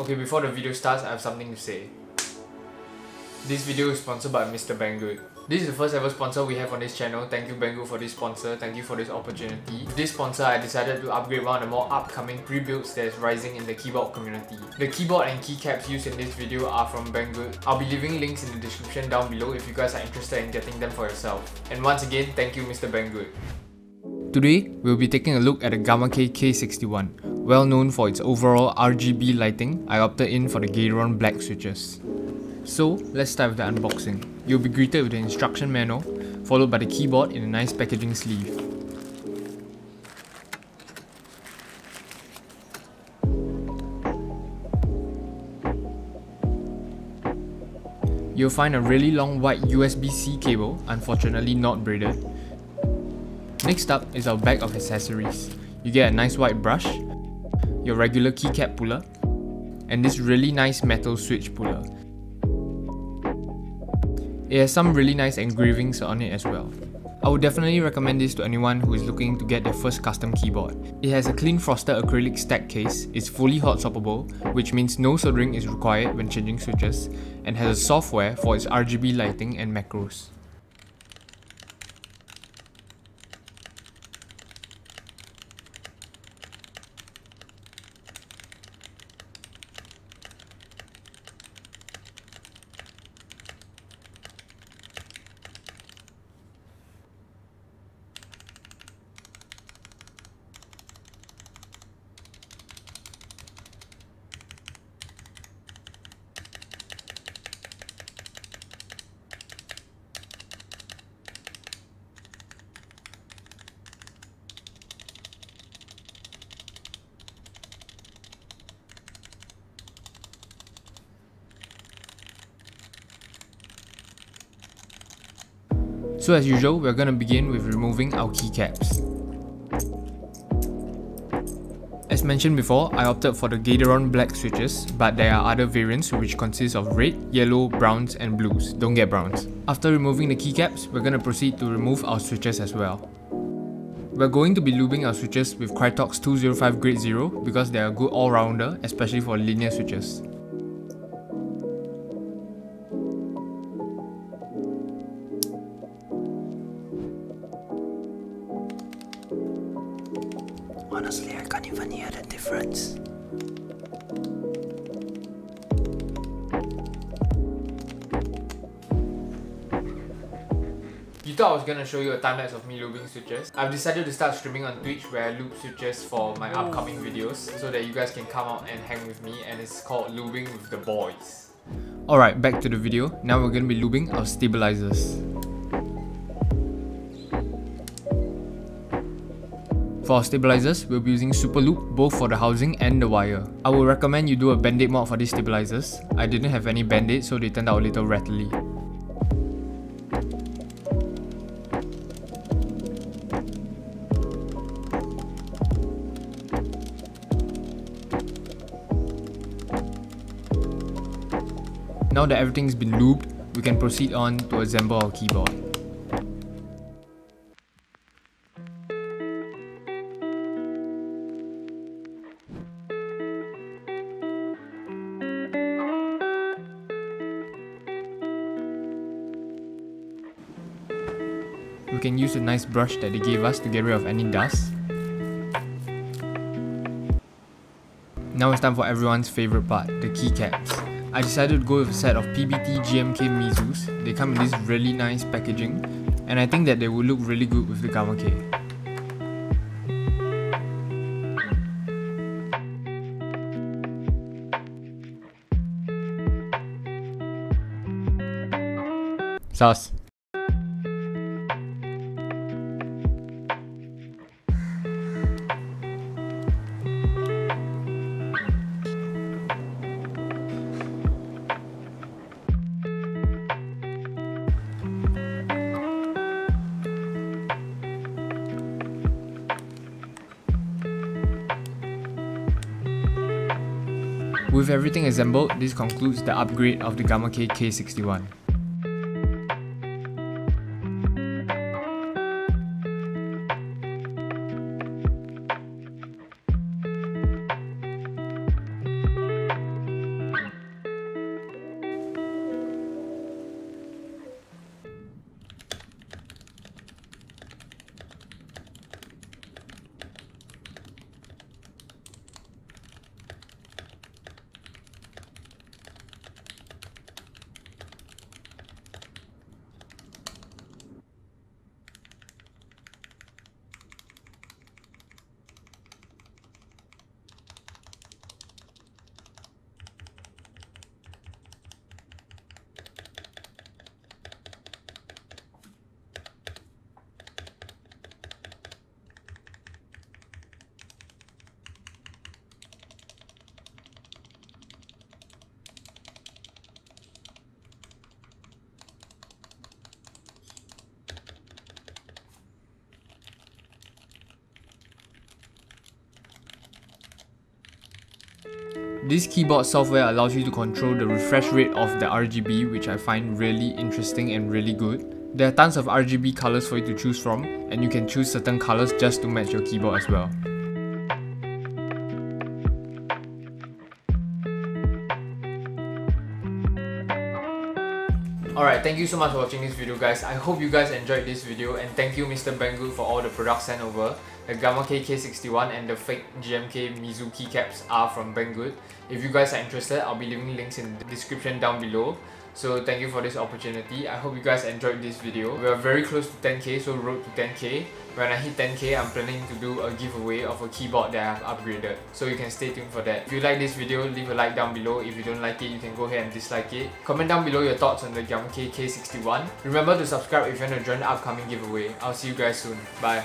Okay, before the video starts, I have something to say. This video is sponsored by Mr. Banggood. This is the first ever sponsor we have on this channel. Thank you Banggood for this sponsor, thank you for this opportunity. With this sponsor, I decided to upgrade one of the more upcoming pre-builds that is rising in the keyboard community. The keyboard and keycaps used in this video are from Banggood. I'll be leaving links in the description down below if you guys are interested in getting them for yourself. And once again, thank you Mr. Banggood. Today, we'll be taking a look at the Gamma K K61. Well known for its overall RGB lighting, I opted in for the Gateron black switches. So, let's start with the unboxing. You'll be greeted with the instruction manual, followed by the keyboard in a nice packaging sleeve. You'll find a really long white USB-C cable, unfortunately not braided. Next up is our bag of accessories. You get a nice white brush, your regular keycap puller, and this really nice metal switch puller. It has some really nice engravings on it as well. I would definitely recommend this to anyone who is looking to get their first custom keyboard. It has a clean frosted acrylic stack case, it's fully hot swappable, which means no soldering is required when changing switches, and has a software for its RGB lighting and macros. So as usual, we're going to begin with removing our keycaps. As mentioned before, I opted for the Gateron black switches, but there are other variants which consist of red, yellow, browns and blues. Don't get browns. After removing the keycaps, we're going to proceed to remove our switches as well. We're going to be lubing our switches with Krytox 205 Grade 0 because they are a good all-rounder, especially for linear switches. Honestly, I can't even hear the difference. You thought I was gonna show you a time-lapse of me lubing switches? I've decided to start streaming on Twitch where I lube switches for my upcoming videos so that you guys can come out and hang with me, and it's called Lubing with the Boys. Alright, back to the video. Now we're gonna be lubing our stabilizers. For our stabilizers, we'll be using Super Loop both for the housing and the wire. I would recommend you do a band-aid mod for these stabilizers. I didn't have any band-aid, so they turned out a little rattly. Now that everything's been lubed, we can proceed on to assemble our keyboard. We can use a nice brush that they gave us to get rid of any dust. Now it's time for everyone's favourite part, the keycaps. I decided to go with a set of PBT GMK Mizus. They come in this really nice packaging, and I think that they will look really good with the Gamma K. Sus. With everything assembled, this concludes the upgrade of the Gamma K K61. This keyboard software allows you to control the refresh rate of the RGB, which I find really interesting and really good. There are tons of RGB colors for you to choose from, and you can choose certain colors just to match your keyboard as well. Alright, thank you so much for watching this video, guys. I hope you guys enjoyed this video, and thank you Mr. Banggood for all the products sent over. The Gamma K61 and the fake GMK Mizu keycaps are from Banggood. If you guys are interested, I'll be leaving links in the description down below. So thank you for this opportunity. I hope you guys enjoyed this video. We are very close to 10k, so road to 10k. When I hit 10k, I'm planning to do a giveaway of a keyboard that I have upgraded. So you can stay tuned for that. If you like this video, leave a like down below. If you don't like it, you can go ahead and dislike it. Comment down below your thoughts on the Gamma K61. Remember to subscribe if you want to join the upcoming giveaway. I'll see you guys soon. Bye.